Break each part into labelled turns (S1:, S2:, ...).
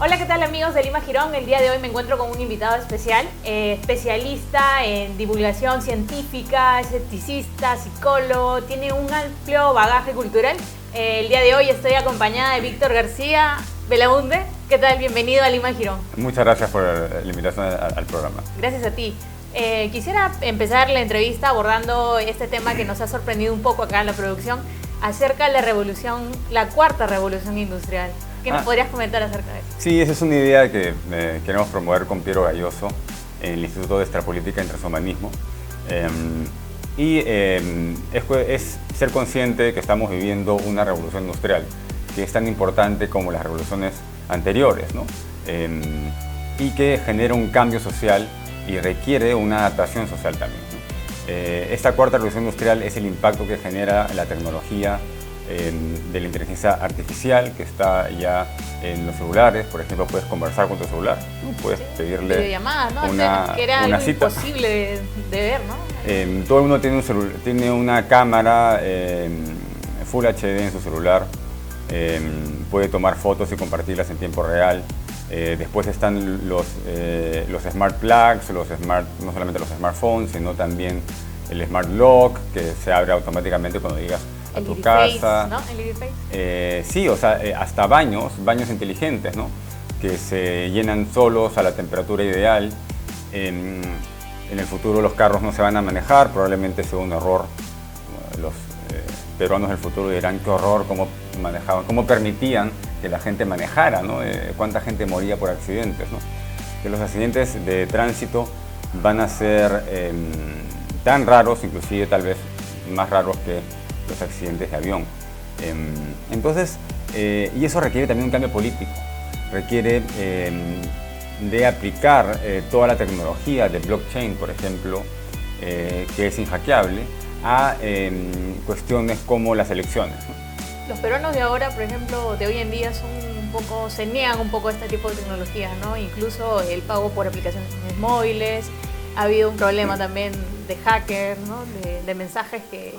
S1: Hola, ¿qué tal amigos de Lima Girón? El día de hoy me encuentro con un invitado especial, especialista en divulgación científica, escepticista, psicólogo, tiene un amplio bagaje cultural. El día de hoy estoy acompañada de Víctor García Belaunde. ¿Qué tal? Bienvenido a Lima Girón.
S2: Muchas gracias por la invitación al programa.
S1: Gracias a ti. Quisiera empezar la entrevista abordando este tema que nos ha sorprendido un poco acá en la producción, acerca de la cuarta revolución industrial. ¿Qué nos podrías comentar acerca de eso?
S2: Sí, esa es una idea que queremos promover con Piero Galloso en el Instituto de Extrapolítica y Transhumanismo. Es ser consciente que estamos viviendo una revolución industrial que es tan importante como las revoluciones anteriores, ¿no? Y que genera un cambio social y requiere una adaptación social también, ¿no? Esta cuarta revolución industrial es el impacto que genera la tecnología de la inteligencia artificial que está ya en los celulares. Por ejemplo, puedes conversar con tu celular, ¿no? Puedes pedirle
S1: videollamadas, ¿no?
S2: una
S1: que era algo
S2: cita.
S1: imposible de ver, ¿no?
S2: Todo el mundo tiene una cámara Full HD en su celular, puede tomar fotos y compartirlas en tiempo real. Después están los smart plugs, no solamente los smartphones, sino también el smart lock, que se abre automáticamente cuando llegas a tu casa.
S1: ¿No? El Ediface.
S2: Sí, o sea, hasta baños inteligentes, ¿no? Que se llenan solos a la temperatura ideal. En el futuro los carros no se van a manejar, probablemente sea un error. Los peruanos del futuro dirán qué horror, cómo permitían que la gente manejara, ¿no? Cuánta gente moría por accidentes, ¿no? Que los accidentes de tránsito van a ser tan raros, inclusive tal vez más raros que los accidentes de avión. Entonces, y eso requiere también un cambio político, requiere de aplicar toda la tecnología de blockchain, por ejemplo, que es inhackeable, a cuestiones como las elecciones, ¿no?
S1: Los peruanos de ahora, por ejemplo, de hoy en día se niegan un poco a este tipo de tecnologías, ¿no? Incluso el pago por aplicaciones móviles. Ha habido un problema también de hackers, ¿no? De mensajes que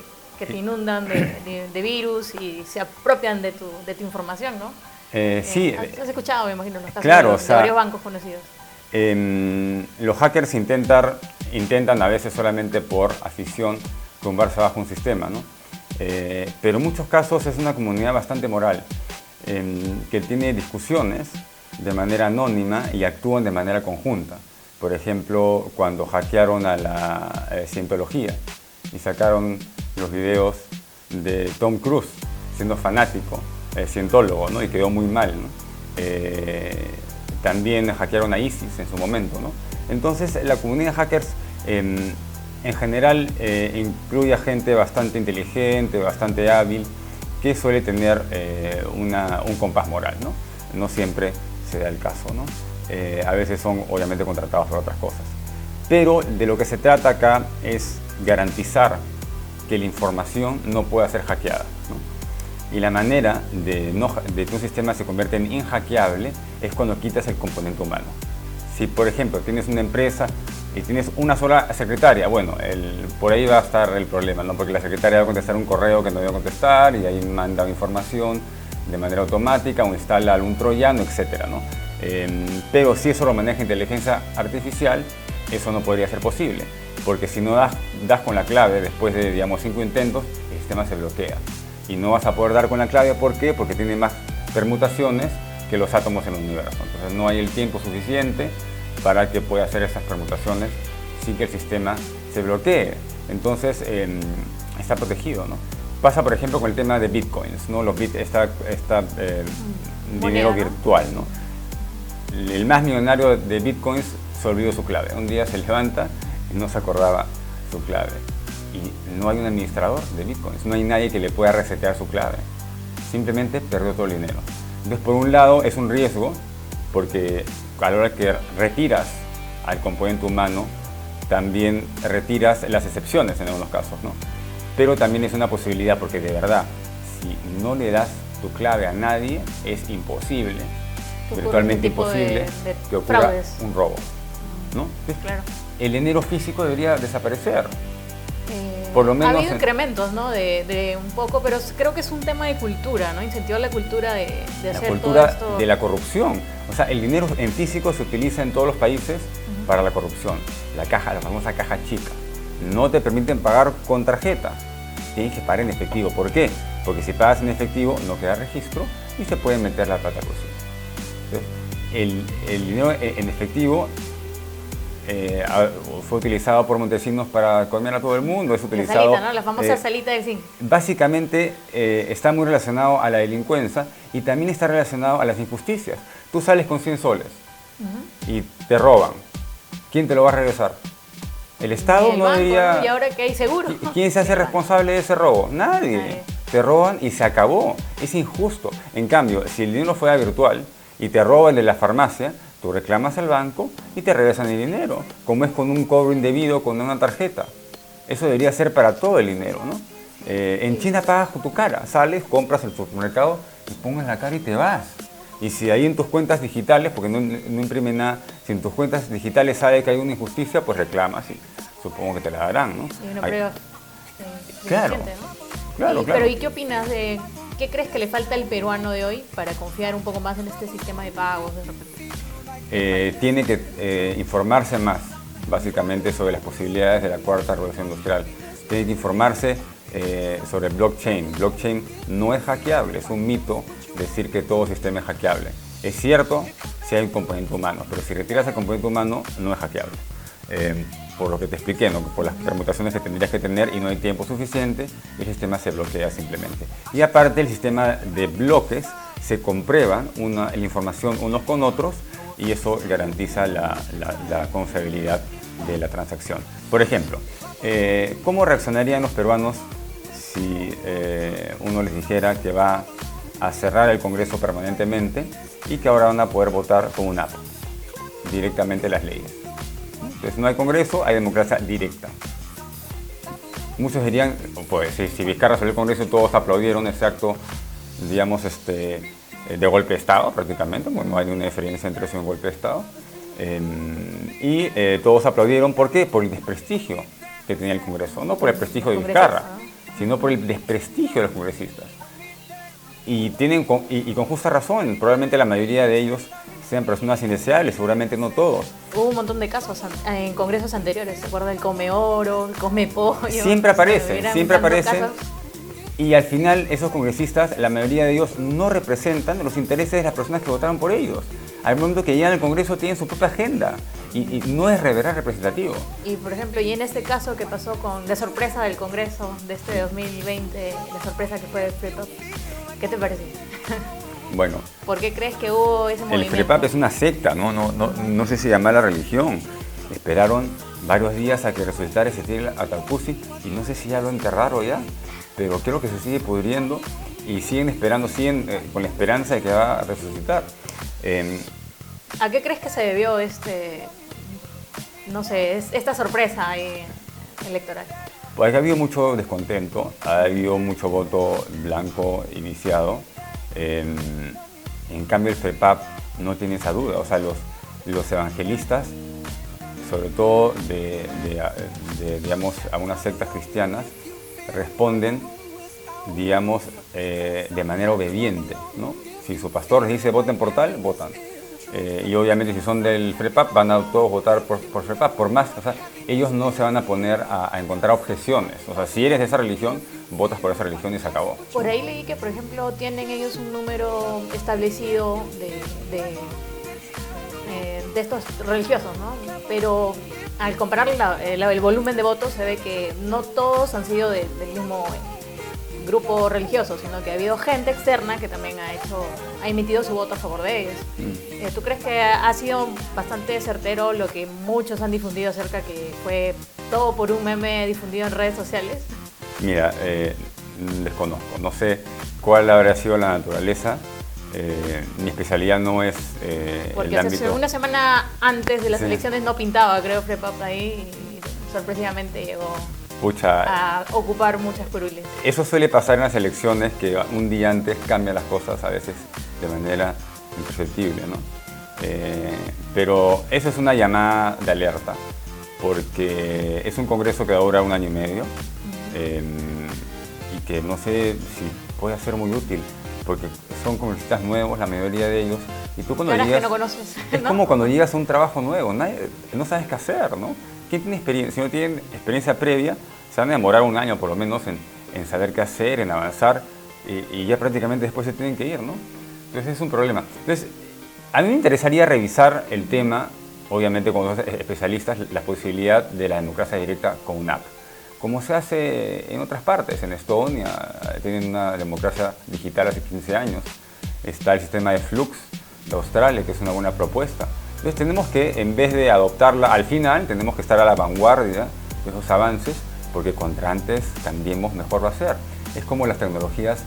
S1: te inundan de virus y se apropian de tu información, ¿no?
S2: Sí.
S1: ¿Has escuchado, me imagino, los casos
S2: claro,
S1: de varios bancos conocidos?
S2: Los hackers intentan a veces solamente por afición tumbarse bajo un sistema, ¿no? Pero en muchos casos es una comunidad bastante moral, que tiene discusiones de manera anónima y actúan de manera conjunta. Por ejemplo, cuando hackearon a la cientología y sacaron los videos de Tom Cruise siendo fanático, cientólogo, ¿no? Y quedó muy mal, ¿no? También hackearon a ISIS en su momento, ¿no? Entonces, la comunidad de hackers en general incluye a gente bastante inteligente, bastante hábil, que suele tener un compás moral, ¿no? No siempre se da el caso, ¿no? A veces son obviamente contratados por otras cosas. Pero de lo que se trata acá es garantizar que la información no pueda ser hackeada, ¿no? Y la manera de que un sistema se convierta en inhackeable es cuando quitas el componente humano. Si, por ejemplo, tienes una empresa y tienes una sola secretaria, bueno, por ahí va a estar el problema, ¿no? Porque la secretaria va a contestar un correo que no debe contestar y ahí manda información de manera automática o instala algún troyano, etcétera, ¿no? Pero si eso lo maneja inteligencia artificial, eso no podría ser posible, porque si no das con la clave después de, digamos, 5 intentos, el sistema se bloquea y no vas a poder dar con la clave. ¿Por qué? Porque tiene más permutaciones que los átomos en el universo. Entonces no hay el tiempo suficiente para que pueda hacer esas permutaciones sin que el sistema se bloquee. Entonces está protegido, ¿no? Pasa, por ejemplo, con el tema de bitcoins, ¿no? Dinero virtual, ¿no? El más millonario de bitcoins se olvidó su clave. Un día se levanta y no se acordaba su clave. Y no hay un administrador de bitcoins, no hay nadie que le pueda resetear su clave. Simplemente perdió todo el dinero. Entonces, por un lado, es un riesgo, porque a la hora que retiras al componente humano, también retiras las excepciones en algunos casos, ¿no? Pero también es una posibilidad, porque de verdad, si no le das tu clave a nadie, es imposible, virtualmente imposible, que ocurra un robo, ¿no?
S1: Claro.
S2: El dinero físico debería desaparecer. Por lo menos
S1: ha habido incrementos, ¿no? De un poco, pero creo que es un tema de cultura, ¿no? Incentivar la cultura de
S2: la
S1: hacer
S2: cultura
S1: todo esto.
S2: de la corrupción. O sea, el dinero en físico se utiliza en todos los países para la corrupción. La famosa caja chica. No te permiten pagar con tarjeta. Tienes que pagar en efectivo. ¿Por qué? Porque si pagas en efectivo no queda registro y se puede meter la plata crucial. El dinero en efectivo fue utilizado por Montesinos para comer a todo el mundo. Es utilizado,
S1: la salita, ¿no? La famosa salita del zinc.
S2: Básicamente está muy relacionado a la delincuencia y también está relacionado a las injusticias. Tú sales con 100 soles y te roban. ¿Quién te lo va a regresar? El Estado
S1: el
S2: no
S1: banco,
S2: debería...
S1: ¿no? ¿Y ahora qué hay seguro?
S2: ¿Quién se hace responsable de ese robo? Nadie. Te roban y se acabó. Es injusto. En cambio, si el dinero fuera virtual y te roban de la farmacia, tú reclamas al banco y te regresan el dinero, como es con un cobro indebido, con una tarjeta. Eso debería ser para todo el dinero, ¿no? En China pagas con tu cara, sales, compras el supermercado y pongas la cara y te vas. Y si ahí en tus cuentas digitales, porque no imprime nada, si en tus cuentas digitales sabe que hay una injusticia, pues reclamas y supongo que te la darán, ¿no?
S1: Y una prueba
S2: claro,
S1: suficiente, ¿no?
S2: claro.
S1: Pero ¿y qué opinas de qué crees que le falta al peruano de hoy para confiar un poco más en este sistema de pagos de repente?
S2: Tiene que informarse más, básicamente, sobre las posibilidades de la cuarta revolución industrial. Tiene que informarse sobre blockchain. Blockchain no es hackeable, es un mito decir que todo sistema es hackeable. Es cierto si hay un componente humano, pero si retiras el componente humano no es hackeable. Por lo que te expliqué, ¿no? Por las permutaciones que tendrías que tener y no hay tiempo suficiente, el sistema se bloquea simplemente. Y aparte el sistema de bloques se comprueban la información unos con otros y eso garantiza la confiabilidad de la transacción. Por ejemplo, ¿cómo reaccionarían los peruanos si uno les dijera que va a cerrar el Congreso permanentemente y que ahora van a poder votar con una app directamente las leyes? Entonces no hay Congreso, hay democracia directa. Muchos dirían, pues si Vizcarra salió del Congreso todos aplaudieron ese acto, digamos, de golpe de Estado prácticamente, porque no hay ninguna diferencia entre eso y un golpe de Estado. Todos aplaudieron, ¿por qué? Por el desprestigio que tenía el Congreso, no por el prestigio de Vizcarra, sino por el desprestigio de los congresistas. Y con justa razón, probablemente la mayoría de ellos sean personas indeseables, seguramente no todos.
S1: Hubo un montón de casos en congresos anteriores, ¿se acuerda? El Come Oro, el Come Pollo.
S2: Siempre aparecen. Y al final esos congresistas, la mayoría de ellos no representan los intereses de las personas que votaron por ellos. Al momento que llegan al Congreso tienen su propia agenda y no es representativo.
S1: Y por ejemplo, y en este caso que pasó con la sorpresa del Congreso de este 2020, la sorpresa que fue el FREPAP, ¿qué te parece?
S2: Bueno.
S1: ¿Por qué crees que hubo ese movimiento?
S2: El FREPAP es una secta, no sé si llamar la religión. Esperaron varios días a que resucitara Ezequiel Ataupusi y no sé si ya lo enterraron ya, pero creo que se sigue pudriendo y siguen esperando, con la esperanza de que va a resucitar.
S1: ¿A qué crees que se debió esta sorpresa electoral?
S2: Pues ha habido mucho descontento, ha habido mucho voto blanco iniciado. En cambio el FREPAP no tiene esa duda, o sea, los evangelistas, sobre todo digamos, a unas sectas cristianas, responden, digamos, de manera obediente, ¿no? Si su pastor les dice voten por tal, votan. Y obviamente si son del FREPAP van a todos votar por FREPAP, por más, o sea, ellos no se van a poner a encontrar objeciones. O sea, si eres de esa religión, votas por esa religión y se acabó.
S1: Por ahí leí que, por ejemplo, tienen ellos un número establecido de estos religiosos, ¿no? Pero al comparar el volumen de votos se ve que no todos han sido del mismo grupo religioso, sino que ha habido gente externa que también ha emitido su voto a favor de ellos. ¿Tú crees que ha sido bastante certero lo que muchos han difundido acerca que fue todo por un meme difundido en redes sociales?
S2: Mira, desconozco, no sé cuál habrá sido la naturaleza. Mi especialidad no es
S1: porque
S2: el ámbito.
S1: Una semana antes de las elecciones no pintaba, creo, FREPAP ahí y sorpresivamente llegó a ocupar muchas curules.
S2: Eso suele pasar en las elecciones, que un día antes cambian las cosas a veces de manera imperceptible, ¿no? Pero eso es una llamada de alerta. porque es un congreso que dura 1 año y medio y que no sé si puede ser muy útil, porque son congresistas nuevos, la mayoría de ellos, y tú cuando llegas,
S1: que no conoces,
S2: es
S1: ¿no?
S2: como cuando llegas a un trabajo nuevo, no sabes qué hacer, ¿no? ¿Quién tiene experiencia? Si no tienen experiencia previa, se van a demorar 1 año por lo menos en saber qué hacer, en avanzar, y ya prácticamente después se tienen que ir, ¿no? Entonces es un problema. Entonces, a mí me interesaría revisar el tema, obviamente con los especialistas, la posibilidad de la democracia directa con una app. Como se hace en otras partes, en Estonia, tienen una democracia digital hace 15 años. Está el sistema de Flux de Australia, que es una buena propuesta. Entonces tenemos que, en vez de adoptarla al final, tenemos que estar a la vanguardia de esos avances, porque contra antes cambiemos, mejor va a ser. Es como las tecnologías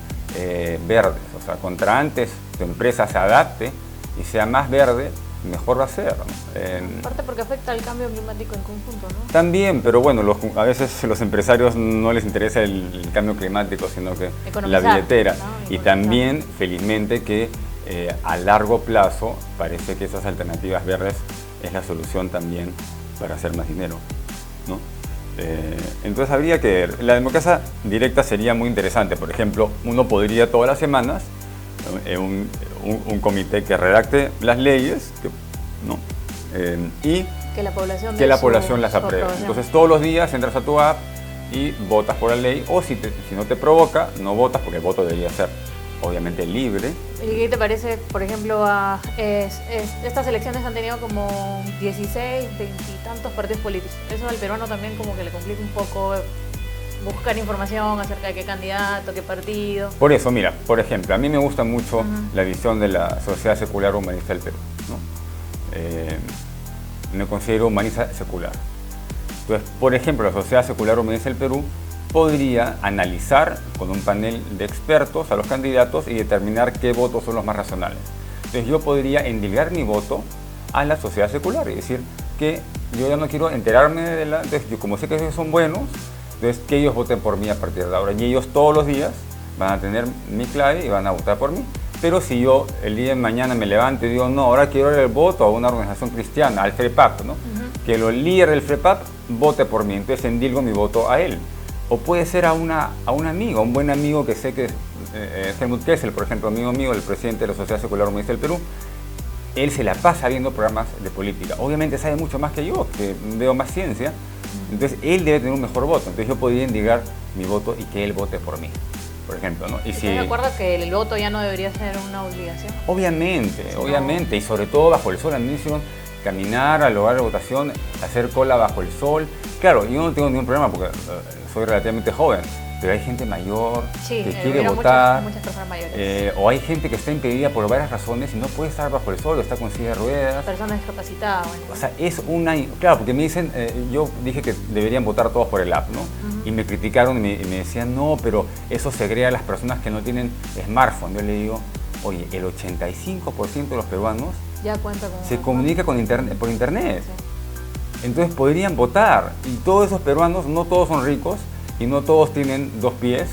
S2: verdes, o sea, contra antes tu empresa se adapte y sea más verde, mejor va a ser, ¿no?
S1: Aparte porque afecta al cambio climático en conjunto, ¿no?
S2: También, pero bueno, a veces los empresarios no les interesa el cambio climático, sino que la billetera. ¿No? Y también, felizmente, que a largo plazo parece que esas alternativas verdes es la solución también para hacer más dinero, ¿no? Entonces habría que ver. La democracia directa sería muy interesante. Por ejemplo, uno podría todas las semanas un comité que redacte las leyes, ¿no? Y
S1: que la
S2: población las apruebe. Entonces todos los días entras a tu app y votas por la ley, o si no te provoca, no votas, porque el voto debería ser obviamente libre.
S1: ¿Y qué te parece, por ejemplo, estas elecciones han tenido como 16, 20 y tantos partidos políticos? Eso al peruano también como que le complica un poco buscar información acerca de qué candidato, qué partido.
S2: Por eso, mira, por ejemplo, a mí me gusta mucho la visión de la Sociedad Secular Humanista del Perú, ¿no? Me considero humanista secular. Entonces, por ejemplo, la Sociedad Secular Humanista del Perú podría analizar con un panel de expertos a los candidatos y determinar qué votos son los más racionales. Entonces yo podría endilgar mi voto a la sociedad secular y decir que yo ya no quiero enterarme de entonces yo, como sé que ellos son buenos, entonces que ellos voten por mí a partir de ahora, y ellos todos los días van a tener mi clave y van a votar por mí. Pero si yo el día de mañana me levanto y digo, no, ahora quiero dar el voto a una organización cristiana, al FREPAP, ¿no? Que el líder del FREPAP vote por mí, entonces endilgo mi voto a él. O puede ser a un amigo, un buen amigo que sé que es Helmut Kessel, por ejemplo, amigo mío, el presidente de la Sociedad Secular Humanista del Perú. Él se la pasa viendo programas de política. Obviamente sabe mucho más que yo, que veo más ciencia. Entonces él debe tener un mejor voto. Entonces yo podría indicar mi voto y que él vote por mí, por ejemplo, ¿no?
S1: ¿Estás de acuerdo que el voto ya no debería ser una obligación?
S2: Obviamente, obviamente. Y sobre todo bajo el sol. A mí me hicieron caminar al lugar de votación, hacer cola bajo el sol. Claro, yo no tengo ningún problema porque soy relativamente joven, pero hay gente mayor que quiere votar,
S1: muchas personas mayores.
S2: O hay gente que está impedida por varias razones y no puede estar bajo el sol, o está con silla de ruedas.
S1: Personas discapacitadas. Bueno.
S2: O sea, es claro, porque me dicen, yo dije que deberían votar todos por el app, ¿no? Y me criticaron y me decían, no, pero eso segrega a las personas que no tienen smartphone. Yo le digo, oye, el 85% de los peruanos
S1: ya cuenta con
S2: se comunica por internet. Sí. Entonces podrían votar, y todos esos peruanos, no todos son ricos y no todos tienen 2 pies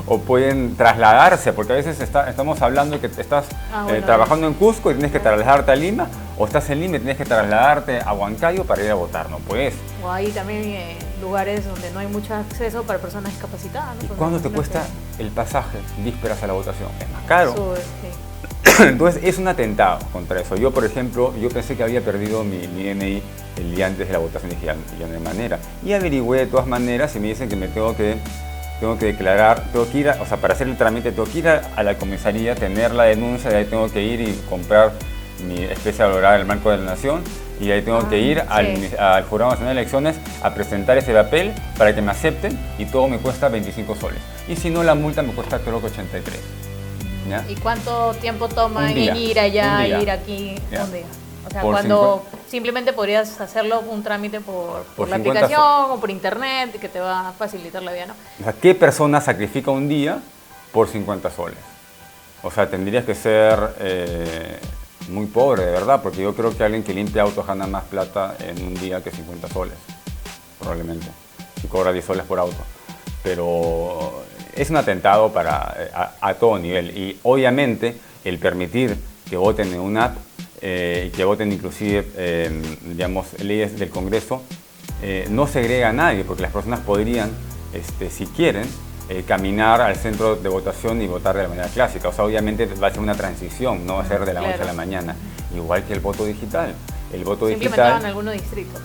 S2: o pueden trasladarse, porque a veces estamos hablando de que estás trabajando en Cusco y tienes que trasladarte a Lima, o estás en Lima y tienes que trasladarte a Huancayo para ir a votar, no puedes.
S1: O hay también lugares donde no hay mucho acceso para personas discapacitadas, ¿no?
S2: ¿Y cuánto te cuesta el pasaje vísperas a la votación? Es más caro.
S1: Sí.
S2: Entonces es un atentado contra eso. Yo, por ejemplo, pensé que había perdido mi DNI el día antes de la votación, y dije, ya no hay manera. Y averigüé de todas maneras y me dicen que me tengo que declarar, tengo que ir, para hacer el trámite, tengo que ir a la comisaría, tener la denuncia, de ahí tengo que ir y comprar mi especie valorada del Banco de la Nación, y de ahí tengo que ir al Jurado Nacional de Elecciones a presentar ese papel para que me acepten, y todo me cuesta 25 soles. Y si no, la multa me cuesta creo que 83. ¿Ya?
S1: ¿Y cuánto tiempo toma en ir allá, ir aquí?
S2: ¿Ya?
S1: Un día. O sea, cuando simplemente podrías hacerlo un trámite por la aplicación o por internet, que te va a facilitar la vida, ¿no?
S2: O sea, ¿qué persona sacrifica un día por 50 soles? O sea, tendrías que ser muy pobre, de verdad, porque yo creo que alguien que limpia autos gana más plata en un día que 50 soles, probablemente, si cobra 10 soles por auto. Pero es un atentado a todo nivel, y obviamente el permitir que voten en una app y que voten inclusive, digamos, leyes del Congreso, no segrega a nadie, porque las personas podrían, si quieren, caminar al centro de votación y votar de la manera clásica. O sea, obviamente va a ser una transición, no va a ser de la noche a la mañana. Igual que el voto digital. El voto
S1: se
S2: digital...
S1: implementaban en algunos distritos.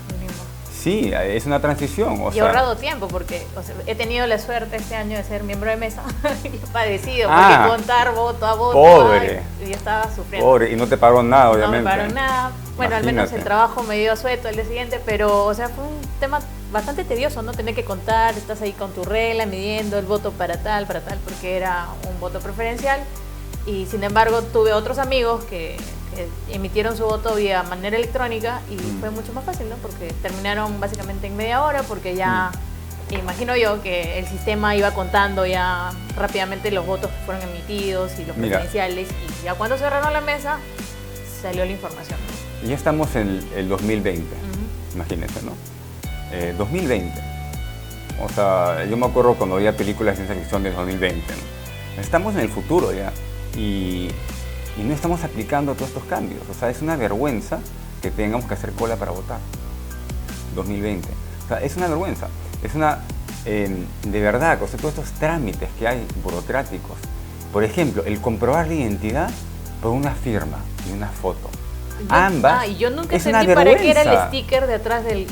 S2: Sí, es una transición.
S1: Y he ahorrado tiempo porque he tenido la suerte este año de ser miembro de mesa y he padecido porque contar voto a voto.
S2: Pobre.
S1: Y yo estaba sufriendo.
S2: Pobre, y no te pagaron nada, obviamente.
S1: No me pagaron nada. Bueno, al menos el trabajo me dio asueto el día siguiente, pero o sea, fue un tema bastante tedioso, ¿no? Tener que contar, estás ahí con tu regla, midiendo el voto para tal, porque era un voto preferencial. Y sin embargo, tuve otros amigos que emitieron su voto vía manera electrónica y fue mucho más fácil, ¿no? Porque terminaron básicamente en media hora, porque ya, imagino yo, que el sistema iba contando ya rápidamente los votos que fueron emitidos y los preferenciales, y ya cuando cerraron la mesa, salió la información, ¿no?
S2: Ya estamos en el 2020, imagínense, ¿no? 2020. O sea, yo me acuerdo cuando veía películas de ciencia ficción del 2020, ¿no? Estamos en el futuro ya, y no estamos aplicando todos estos cambios. O sea, es una vergüenza que tengamos que hacer cola para votar. 2020. O sea, es una vergüenza. Es una, de verdad, o sea, todos estos trámites que hay burocráticos. Por ejemplo, el comprobar la identidad por una firma y una foto. Ambas.
S1: Y yo nunca entendí para qué era el sticker de atrás del...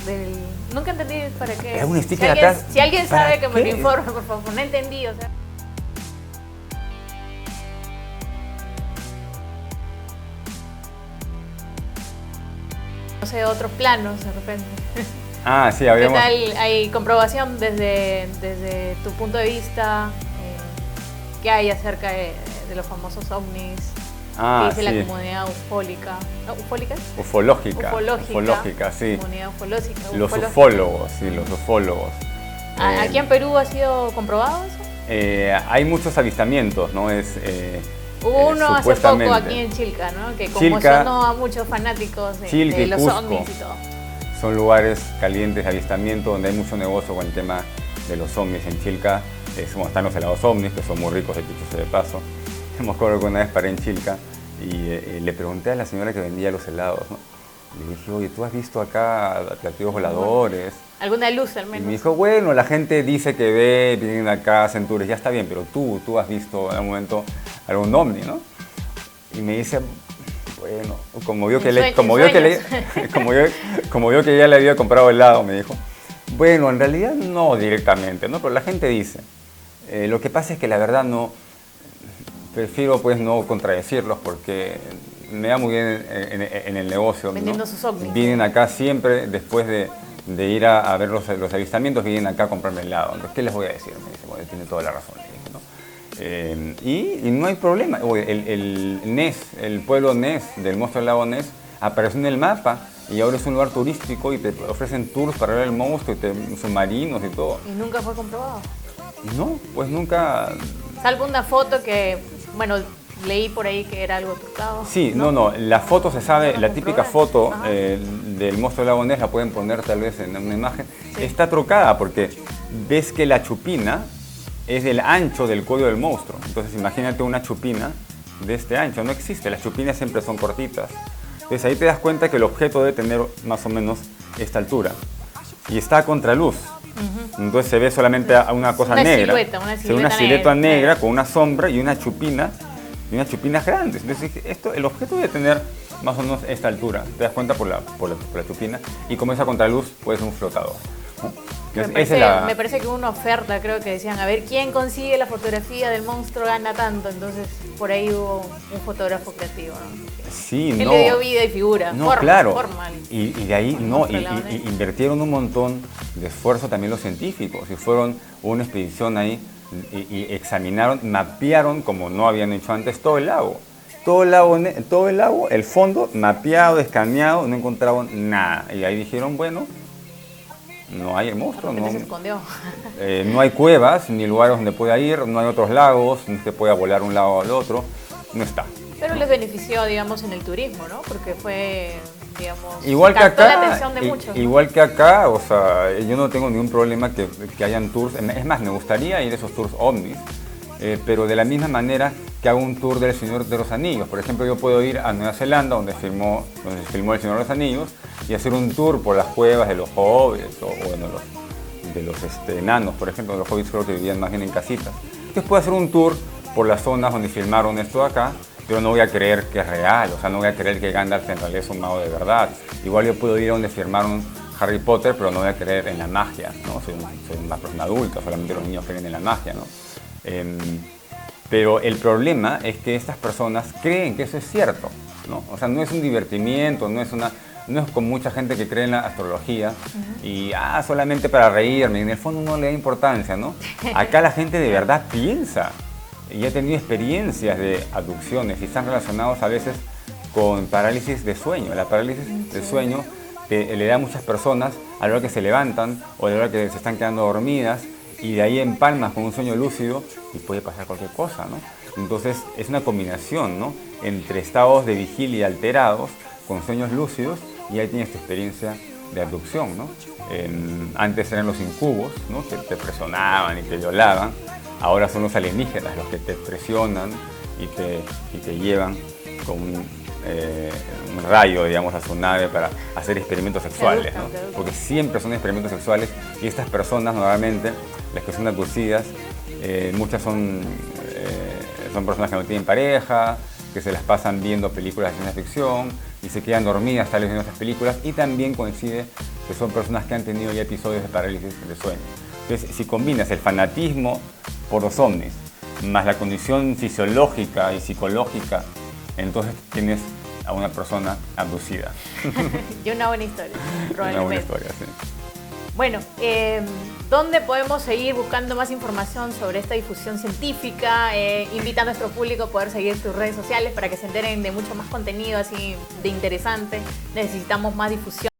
S1: Nunca entendí para qué.
S2: Es un sticker atrás.
S1: Si alguien sabe que me lo informe, por favor, no entendí, o sea. No sé, otros planos de repente.
S2: Sí, habíamos...
S1: ¿Qué tal? Hay comprobación desde tu punto de vista, ¿qué hay acerca de los famosos ovnis? ¿Qué dice la comunidad ufólica? ¿No? ¿Ufólica?
S2: Ufológica, sí.
S1: Comunidad ufológica.
S2: Los ufólogos, sí, los ufólogos.
S1: ¿Aquí en Perú ha sido comprobado eso?
S2: Hay muchos avistamientos, ¿no?
S1: Hubo uno hace poco aquí en Chilca, ¿no? Que conmocionó a muchos fanáticos de los ovnis y todo.
S2: Son lugares calientes de avistamiento donde hay mucho negocio con el tema de los ovnis. En Chilca están los helados ovnis, que son muy ricos, de dicho de paso. Me acuerdo que una vez paré en Chilca y le pregunté a la señora que vendía los helados, ¿no? Le dije, oye, ¿tú has visto acá platillos voladores?
S1: ¿Alguna luz al menos?
S2: Y me dijo, bueno, la gente dice que ve, vienen acá, hacen tours, ya está bien, pero tú has visto en algún momento algún ovni, ¿no? Y me dice, bueno, como vio que ya le había comprado helado, me dijo, bueno, en realidad no directamente, ¿no? Pero la gente dice, lo que pasa es que la verdad no, prefiero pues no contradecirlos porque me da muy bien en el negocio.
S1: Vendiendo sus ovnis.
S2: Vienen acá siempre, después de ir a ver los avistamientos, vienen acá a comprarme helado. Entonces, ¿qué les voy a decir? Me dice, bueno, tiene toda la razón. ¿No? Y no hay problema. El Ness, el pueblo Ness, del monstruo del lago Ness, apareció en el mapa y ahora es un lugar turístico y te ofrecen tours para ver el monstruo, submarinos y todo.
S1: ¿Y nunca fue comprobado?
S2: No, pues nunca...
S1: Salvo una foto que, bueno, leí por ahí que era algo trucado.
S2: Sí, no, la foto se sabe, la típica foto del monstruo del lago Ness, la pueden poner tal vez en una imagen, está trucada porque ves que la chupina es del ancho del cuello del monstruo. Entonces imagínate una chupina de este ancho, no existe, las chupinas siempre son cortitas. Entonces ahí te das cuenta que el objeto debe tener más o menos esta altura y está a contraluz. Entonces se ve solamente una cosa negra, una silueta negra con una sombra y una chupina grandes. Entonces el objeto debe tener más o menos esta altura, te das cuenta por la chupina, y como es a contraluz puede ser un flotador, ¿no?
S1: Me parece que hubo una oferta, creo que decían, a ver quién consigue la fotografía del monstruo gana tanto, entonces por ahí hubo un fotógrafo creativo, ¿no?
S2: Sí,
S1: él le dio vida y figura, forma.
S2: Y de ahí invirtieron un montón de esfuerzo también los científicos, y fueron una expedición ahí y examinaron, mapearon, como no habían hecho antes, todo el lago, el fondo mapeado, escaneado, no encontraron nada, y ahí dijeron, bueno, no hay el monstruo,
S1: no se escondió.
S2: No hay cuevas ni lugares donde pueda ir, no hay otros lagos, no se puede volar de un lado al otro, no está.
S1: Pero les benefició, digamos, en el turismo, ¿no? Porque fue, digamos,
S2: igual que acá,
S1: la atención de muchos.
S2: Igual que acá, o sea, yo no tengo ningún problema que hayan tours, es más, me gustaría ir a esos tours ovnis, pero de la misma manera que haga un tour del Señor de los Anillos. Por ejemplo, yo puedo ir a Nueva Zelanda, donde se filmó el Señor de los Anillos, y hacer un tour por las cuevas de los hobbits, o bueno, de los enanos, por ejemplo. Los hobbits creo que vivían más bien en casitas. Entonces puedo hacer un tour por las zonas donde filmaron esto de acá, pero no voy a creer que es real, o sea, no voy a creer que Gandalf en realidad es un mago de verdad. Igual yo puedo ir a donde firmaron Harry Potter, pero no voy a creer en la magia, ¿no? Soy una persona adulta, solamente los niños creen en la magia, ¿no? Pero el problema es que estas personas creen que eso es cierto, ¿no? O sea, no es un divertimiento, no es como mucha gente que cree en la astrología y solamente para reírme, en el fondo no le da importancia, ¿no? Acá la gente de verdad piensa y ha tenido experiencias de abducciones y están relacionados a veces con parálisis de sueño. La parálisis del sueño le da a muchas personas a la hora que se levantan o a la hora que se están quedando dormidas, y de ahí empalmas con un sueño lúcido y puede pasar cualquier cosa, ¿no? Entonces es una combinación, ¿no?, entre estados de vigilia alterados con sueños lúcidos, y ahí tienes tu experiencia de abducción, ¿no? Antes eran los incubos, ¿no?, que te presionaban y te violaban. Ahora son los alienígenas los que te presionan y te llevan con un rayo, digamos, a su nave para hacer experimentos sexuales, ¿no? Porque siempre son experimentos sexuales, y estas personas normalmente, las que son abducidas, muchas son personas que no tienen pareja, que se las pasan viendo películas de ciencia ficción y se quedan dormidas tal vez viendo estas películas, y también coincide que son personas que han tenido ya episodios de parálisis de sueño. Entonces, si combinas el fanatismo por los ovnis más la condición fisiológica y psicológica, entonces tienes a una persona abducida.
S1: Y una buena historia, probablemente.
S2: Una buena historia, sí.
S1: Bueno, ¿dónde podemos seguir buscando más información sobre esta difusión científica? Invita a nuestro público a poder seguir tus redes sociales para que se enteren de mucho más contenido así de interesante. Necesitamos más difusión.